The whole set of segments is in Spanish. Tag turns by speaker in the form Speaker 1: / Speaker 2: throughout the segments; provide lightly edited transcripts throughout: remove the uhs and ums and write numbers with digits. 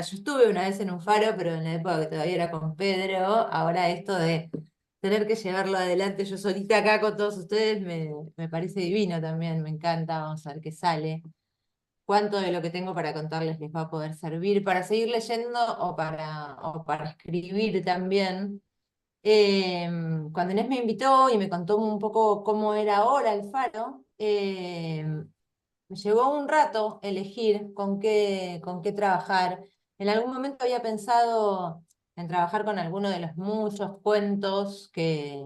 Speaker 1: yo estuve una vez en un faro, pero en la época que todavía era con Pedro. Ahora esto de tener que llevarlo adelante yo solita acá con todos ustedes me parece divino también, me encanta. Vamos a ver qué sale. Cuánto de lo que tengo para contarles les va a poder servir para seguir leyendo o para escribir también. Cuando Inés me invitó y me contó un poco cómo era ahora el faro, me llevó un rato elegir con qué trabajar. En algún momento había pensado en trabajar con alguno de los muchos cuentos que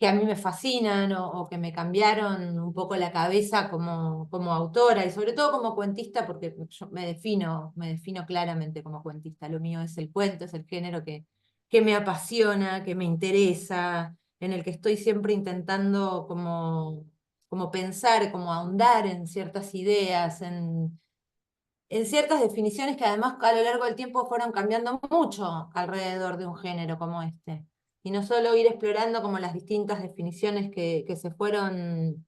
Speaker 1: a mí me fascinan o que me cambiaron un poco la cabeza como autora y sobre todo como cuentista, porque yo me defino claramente como cuentista. Lo mío es el cuento, es el género que me apasiona, que me interesa, en el que estoy siempre intentando como pensar, como ahondar en ciertas ideas, en ciertas definiciones que además a lo largo del tiempo fueron cambiando mucho alrededor de un género como este. Y no solo ir explorando como las distintas definiciones que se fueron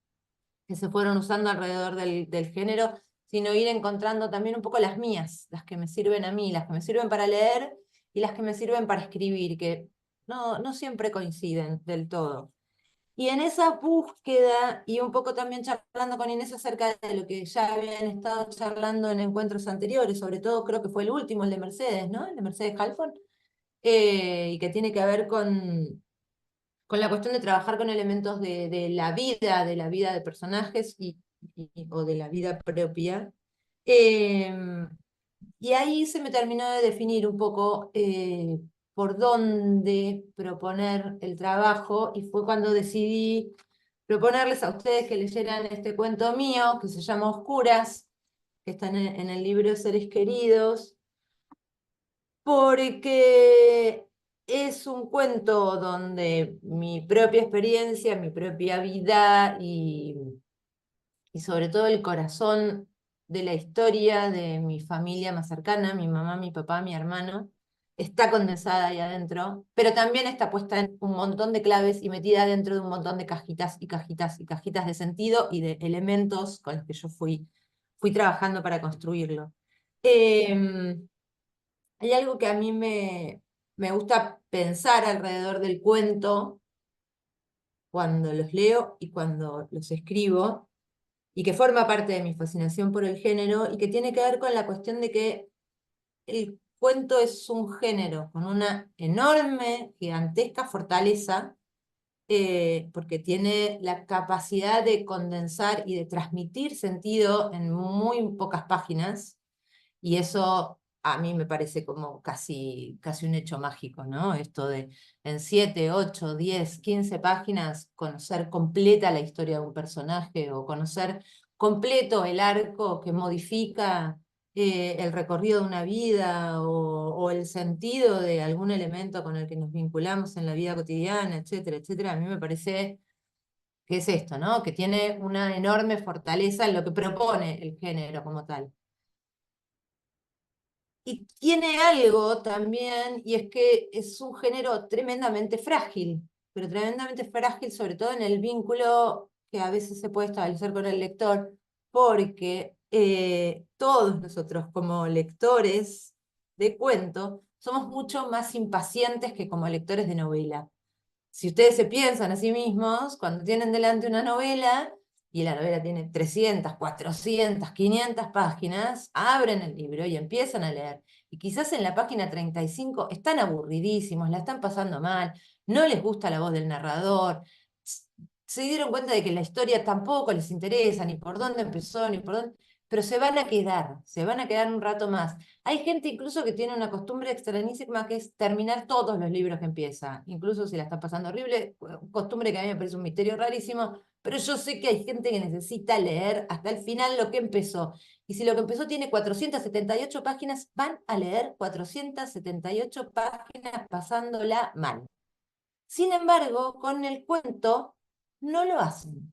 Speaker 1: usando alrededor del género, sino ir encontrando también un poco las mías, las que me sirven a mí, las que me sirven para leer y las que me sirven para escribir, que no siempre coinciden del todo. Y en esa búsqueda, y un poco también charlando con Inés acerca de lo que ya habían estado charlando en encuentros anteriores, sobre todo creo que fue el último, el de Mercedes, ¿no? El de Mercedes Halfon, y que tiene que ver con la cuestión de trabajar con elementos de la vida de personajes o de la vida propia. Eh, y ahí se me terminó de definir un poco por dónde proponer el trabajo, y fue cuando decidí proponerles a ustedes que leyeran este cuento mío, que se llama Oscuras, que está en el libro Seres Queridos, porque es un cuento donde mi propia experiencia, mi propia vida y sobre todo el corazón de la historia de mi familia más cercana, mi mamá, mi papá, mi hermano, está condensada ahí adentro, pero también está puesta en un montón de claves y metida dentro de un montón de cajitas y cajitas y cajitas de sentido y de elementos con los que yo fui trabajando para construirlo. Em, Hay algo que a mí me gusta pensar alrededor del cuento cuando los leo y cuando los escribo, y que forma parte de mi fascinación por el género, y que tiene que ver con la cuestión de que el cuento es un género con una enorme, gigantesca fortaleza, porque tiene la capacidad de condensar y de transmitir sentido en muy pocas páginas, y eso a mí me parece como casi un hecho mágico, ¿no? Esto de en 7, 8, 10, 15 páginas conocer completa la historia de un personaje o conocer completo el arco que modifica el recorrido de una vida o el sentido de algún elemento con el que nos vinculamos en la vida cotidiana, etcétera, etcétera. A mí me parece que es esto, ¿no? Que tiene una enorme fortaleza en lo que propone el género como tal. Y tiene algo también, y es que es un género tremendamente frágil, pero tremendamente frágil sobre todo en el vínculo que a veces se puede establecer con el lector, porque todos nosotros como lectores de cuento somos mucho más impacientes que como lectores de novela. Si ustedes se piensan a sí mismos, cuando tienen delante una novela, y la novela tiene 300, 400, 500 páginas, abren el libro y empiezan a leer. Y quizás en la página 35 están aburridísimos, la están pasando mal, no les gusta la voz del narrador, se dieron cuenta de que la historia tampoco les interesa, ni por dónde empezó, ni por dónde, pero se van a quedar un rato más. Hay gente incluso que tiene una costumbre extrañísima, que es terminar todos los libros que empieza, incluso si la está pasando horrible, costumbre que a mí me parece un misterio rarísimo, pero yo sé que hay gente que necesita leer hasta el final lo que empezó. Y si lo que empezó tiene 478 páginas, van a leer 478 páginas pasándola mal. Sin embargo, con el cuento no lo hacen.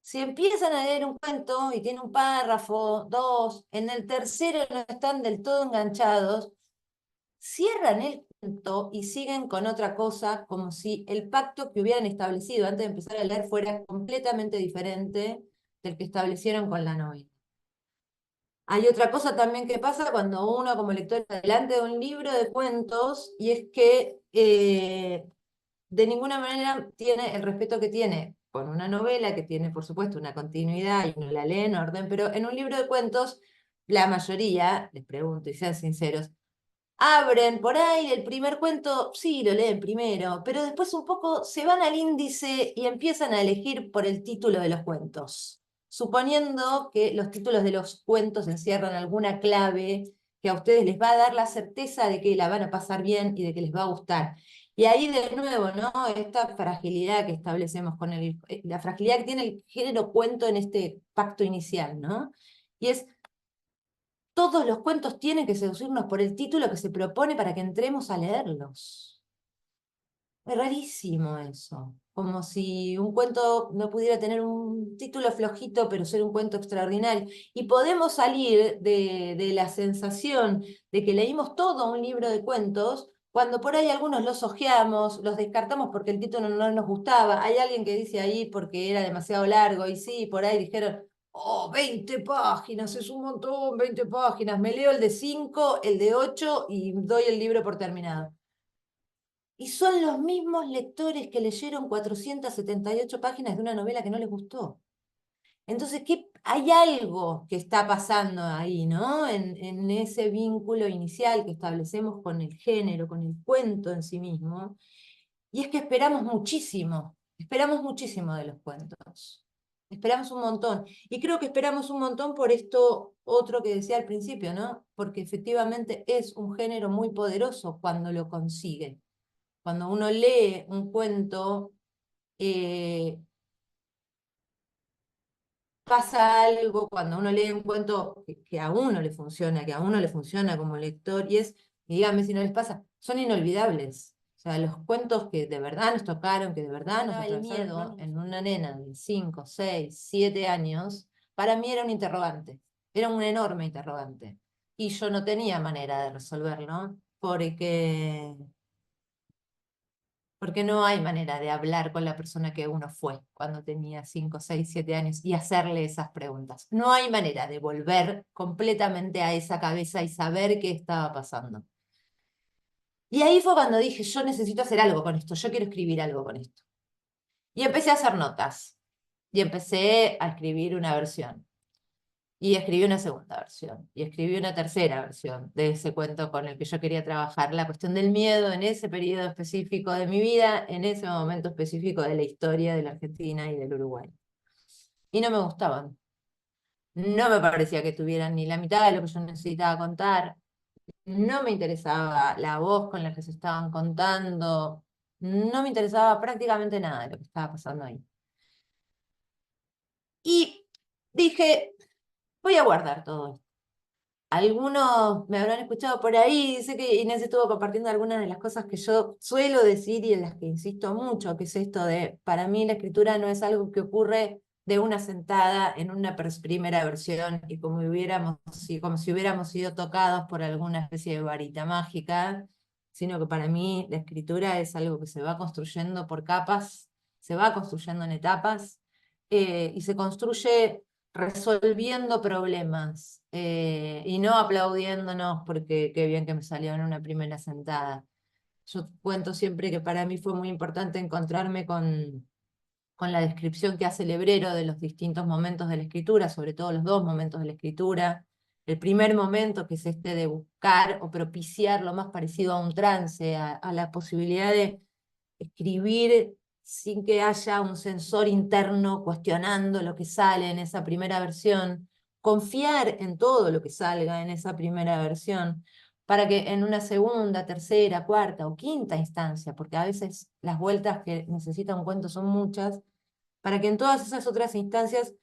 Speaker 1: Si empiezan a leer un cuento y tiene un párrafo, dos, en el tercero no están del todo enganchados, cierran el cuento y siguen con otra cosa, como si el pacto que hubieran establecido antes de empezar a leer fuera completamente diferente del que establecieron con la novela. Hay otra cosa también que pasa cuando uno como lector está delante de un libro de cuentos, y es que de ninguna manera tiene el respeto que tiene con una novela, que tiene por supuesto una continuidad y uno la lee en orden, pero en un libro de cuentos, la mayoría, les pregunto y sean sinceros, abren por ahí el primer cuento, sí, lo leen primero, pero después un poco se van al índice y empiezan a elegir por el título de los cuentos, suponiendo que los títulos de los cuentos encierran alguna clave que a ustedes les va a dar la certeza de que la van a pasar bien y de que les va a gustar. Y ahí de nuevo, ¿no? Esta fragilidad que establecemos con la fragilidad que tiene el género cuento en este pacto inicial, ¿no? Y es, todos los cuentos tienen que seducirnos por el título que se propone para que entremos a leerlos. Es rarísimo eso. Como si un cuento no pudiera tener un título flojito, pero ser un cuento extraordinario. Y podemos salir de la sensación de que leímos todo un libro de cuentos, cuando por ahí algunos los hojeamos, los descartamos porque el título no nos gustaba. Hay alguien que dice ahí porque era demasiado largo, y sí, por ahí dijeron, oh, 20 páginas, es un montón, 20 páginas. Me leo el de 5, el de 8 y doy el libro por terminado. Y son los mismos lectores que leyeron 478 páginas de una novela que no les gustó. Entonces, hay algo que está pasando ahí, ¿no? En ese vínculo inicial que establecemos con el género, con el cuento en sí mismo. Y es que esperamos muchísimo de los cuentos. Esperamos un montón. Y creo que esperamos un montón por esto otro que decía al principio, ¿no? Porque efectivamente es un género muy poderoso cuando lo consigue. Cuando uno lee un cuento, eh, pasa algo cuando uno lee un cuento que a uno le funciona, que a uno le funciona como lector, y díganme si no les pasa, son inolvidables. O sea, los cuentos que de verdad nos tocaron, que de verdad nos atravesaron el miedo en una nena de 5, 6, 7 años, para mí era un interrogante, era un enorme interrogante. Y yo no tenía manera de resolverlo, porque no hay manera de hablar con la persona que uno fue cuando tenía 5, 6, 7 años y hacerle esas preguntas. No hay manera de volver completamente a esa cabeza y saber qué estaba pasando. Y ahí fue cuando dije, yo necesito hacer algo con esto, yo quiero escribir algo con esto. Y empecé a hacer notas. Y empecé a escribir una versión. Y escribí una segunda versión, y escribí una tercera versión de ese cuento con el que yo quería trabajar la cuestión del miedo en ese periodo específico de mi vida, en ese momento específico de la historia de la Argentina y del Uruguay. Y no me gustaban. No me parecía que tuvieran ni la mitad de lo que yo necesitaba contar. No me interesaba la voz con la que se estaban contando. No me interesaba prácticamente nada de lo que estaba pasando ahí. Y dije, voy a guardar todo esto. Algunos me habrán escuchado por ahí, sé que Inés estuvo compartiendo algunas de las cosas que yo suelo decir y en las que insisto mucho, que es esto de, para mí la escritura no es algo que ocurre de una sentada en una primera versión y como si hubiéramos sido tocados por alguna especie de varita mágica, sino que para mí la escritura es algo que se va construyendo por capas, se va construyendo en etapas, y se construye resolviendo problemas, y no aplaudiéndonos porque qué bien que me salió en una primera sentada. Yo cuento siempre que para mí fue muy importante encontrarme con la descripción que hace Lebrero de los distintos momentos de la escritura, sobre todo los dos momentos de la escritura. El primer momento, que es este de buscar o propiciar lo más parecido a un trance, a la posibilidad de escribir sin que haya un sensor interno cuestionando lo que sale en esa primera versión, confiar en todo lo que salga en esa primera versión, para que en una segunda, tercera, cuarta o quinta instancia, porque a veces las vueltas que necesita un cuento son muchas, para que en todas esas otras instancias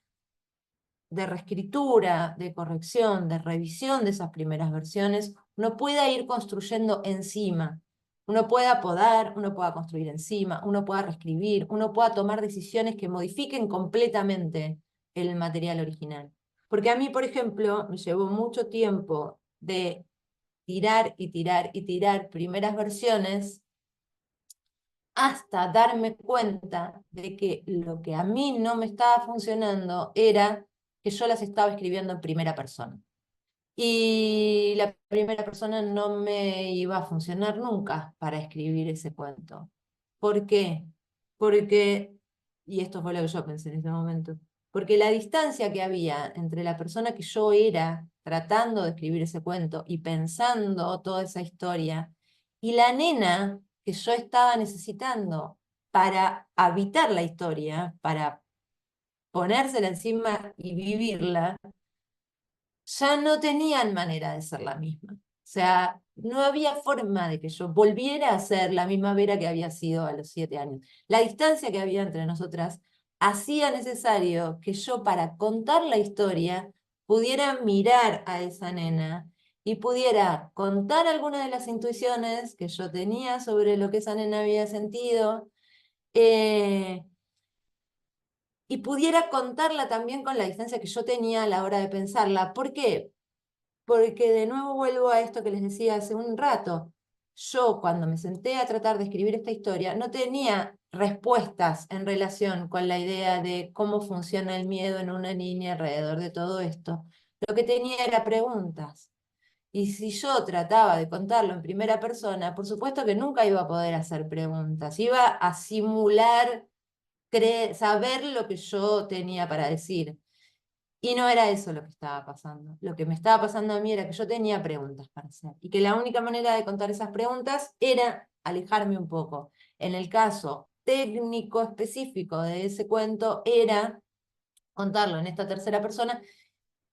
Speaker 1: de reescritura, de corrección, de revisión de esas primeras versiones, uno pueda ir construyendo encima. Uno pueda podar, uno pueda construir encima, uno pueda reescribir, uno pueda tomar decisiones que modifiquen completamente el material original. Porque a mí, por ejemplo, me llevó mucho tiempo de tirar y tirar y tirar primeras versiones hasta darme cuenta de que lo que a mí no me estaba funcionando era que yo las estaba escribiendo en primera persona. Y la primera persona no me iba a funcionar nunca para escribir ese cuento. ¿Por qué? Porque, y esto fue lo que yo pensé en ese momento, porque la distancia que había entre la persona que yo era tratando de escribir ese cuento y pensando toda esa historia, y la nena que yo estaba necesitando para habitar la historia, para ponérsela encima y vivirla, ya no tenían manera de ser la misma. O sea, no había forma de que yo volviera a ser la misma Vera que había sido a los 7 años. La distancia que había entre nosotras hacía necesario que yo, para contar la historia, pudiera mirar a esa nena y pudiera contar algunas de las intuiciones que yo tenía sobre lo que esa nena había sentido, eh, y pudiera contarla también con la distancia que yo tenía a la hora de pensarla. ¿Por qué? Porque de nuevo vuelvo a esto que les decía hace un rato. Yo, cuando me senté a tratar de escribir esta historia, no tenía respuestas en relación con la idea de cómo funciona el miedo en una niña alrededor de todo esto. Lo que tenía era preguntas. Y si yo trataba de contarlo en primera persona, por supuesto que nunca iba a poder hacer preguntas. Iba a simular saber lo que yo tenía para decir. Y no era eso lo que estaba pasando. Lo que me estaba pasando a mí era que yo tenía preguntas para hacer y que la única manera de contar esas preguntas era alejarme un poco. En el caso técnico específico de ese cuento era contarlo en esta tercera persona,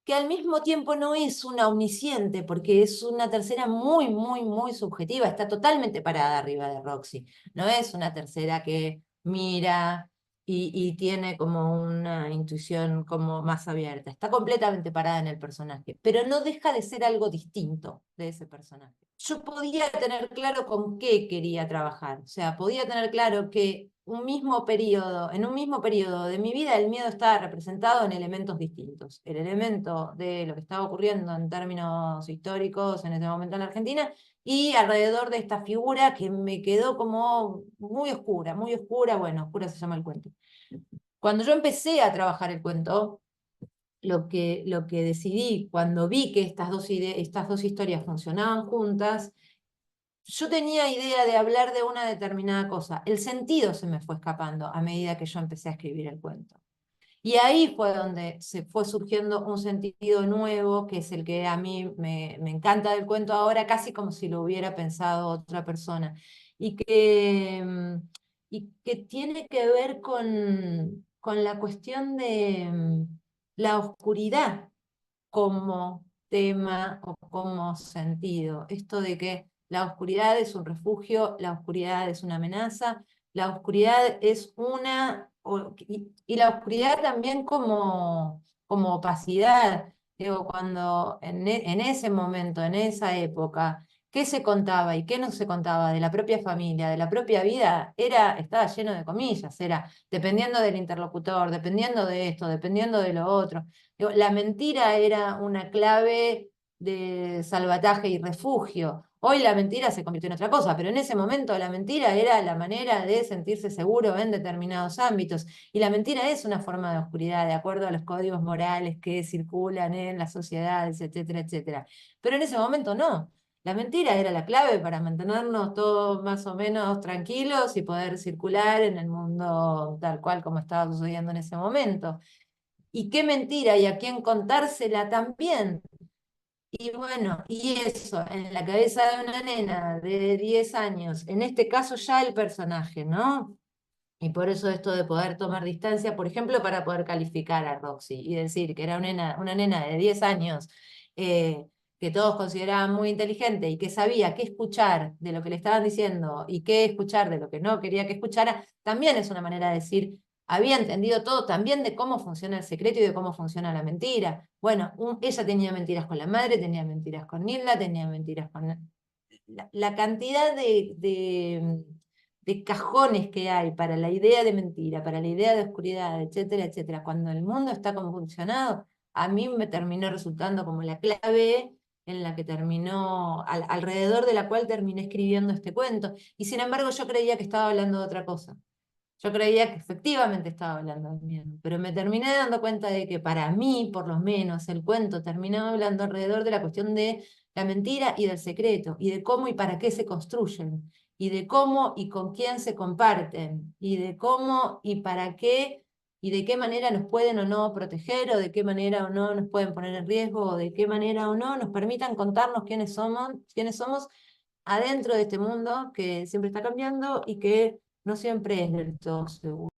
Speaker 1: que al mismo tiempo no es una omnisciente, porque es una tercera muy, muy, muy subjetiva, está totalmente parada arriba de Roxy. No es una tercera que mira y tiene como una intuición como más abierta, está completamente parada en el personaje, pero no deja de ser algo distinto de ese personaje. Yo podía tener claro con qué quería trabajar, o sea, podía tener claro que en un mismo periodo de mi vida, el miedo estaba representado en elementos distintos. El elemento de lo que estaba ocurriendo en términos históricos en ese momento en la Argentina, y alrededor de esta figura que me quedó como muy oscura, bueno, oscura se llama el cuento. Cuando yo empecé a trabajar el cuento, lo que decidí cuando vi que estas dos historias funcionaban juntas, yo tenía idea de hablar de una determinada cosa. El sentido se me fue escapando a medida que yo empecé a escribir el cuento. Y ahí fue donde se fue surgiendo un sentido nuevo, que es el que a mí me encanta del cuento ahora, casi como si lo hubiera pensado otra persona. Y que, y que tiene que ver con la cuestión de la oscuridad como tema o como sentido. Esto de que la oscuridad es un refugio, la oscuridad es una amenaza, la oscuridad es y la oscuridad también como opacidad. Digo, cuando en ese momento, en esa época, qué se contaba y qué no se contaba de la propia familia, de la propia vida, estaba lleno de comillas, era dependiendo del interlocutor, dependiendo de esto, dependiendo de lo otro. Digo, la mentira era una clave de salvataje y refugio. Hoy la mentira se convirtió en otra cosa, pero en ese momento la mentira era la manera de sentirse seguro en determinados ámbitos. Y la mentira es una forma de oscuridad, de acuerdo a los códigos morales que circulan en las sociedades, etcétera, etcétera. Pero en ese momento no. La mentira era la clave para mantenernos todos más o menos tranquilos y poder circular en el mundo tal cual como estaba sucediendo en ese momento. Y qué mentira, y a quién contársela también. Y bueno, y eso, en la cabeza de una nena de 10 años, en este caso ya el personaje, ¿no? Y por eso esto de poder tomar distancia, por ejemplo, para poder calificar a Roxy y decir que era una nena de 10 años, eh, que todos consideraban muy inteligente y que sabía qué escuchar de lo que le estaban diciendo y qué escuchar de lo que no quería que escuchara, también es una manera de decir, había entendido todo también de cómo funciona el secreto y de cómo funciona la mentira. Bueno, ella tenía mentiras con la madre, tenía mentiras con Nilda, tenía mentiras con la cantidad de cajones que hay para la idea de mentira, para la idea de oscuridad, etcétera, etcétera, cuando el mundo está como funcionado, a mí me terminó resultando como la clave en la que terminó, alrededor de la cual terminé escribiendo este cuento. Y sin embargo yo creía que estaba hablando de otra cosa. Yo creía que efectivamente estaba hablando del miedo, pero me terminé dando cuenta de que para mí, por lo menos, el cuento terminaba hablando alrededor de la cuestión de la mentira y del secreto, y de cómo y para qué se construyen, y de cómo y con quién se comparten, y de cómo y para qué, y de qué manera nos pueden o no proteger, o de qué manera o no nos pueden poner en riesgo, o de qué manera o no nos permitan contarnos quiénes somos adentro de este mundo que siempre está cambiando y que no siempre es del todo seguro.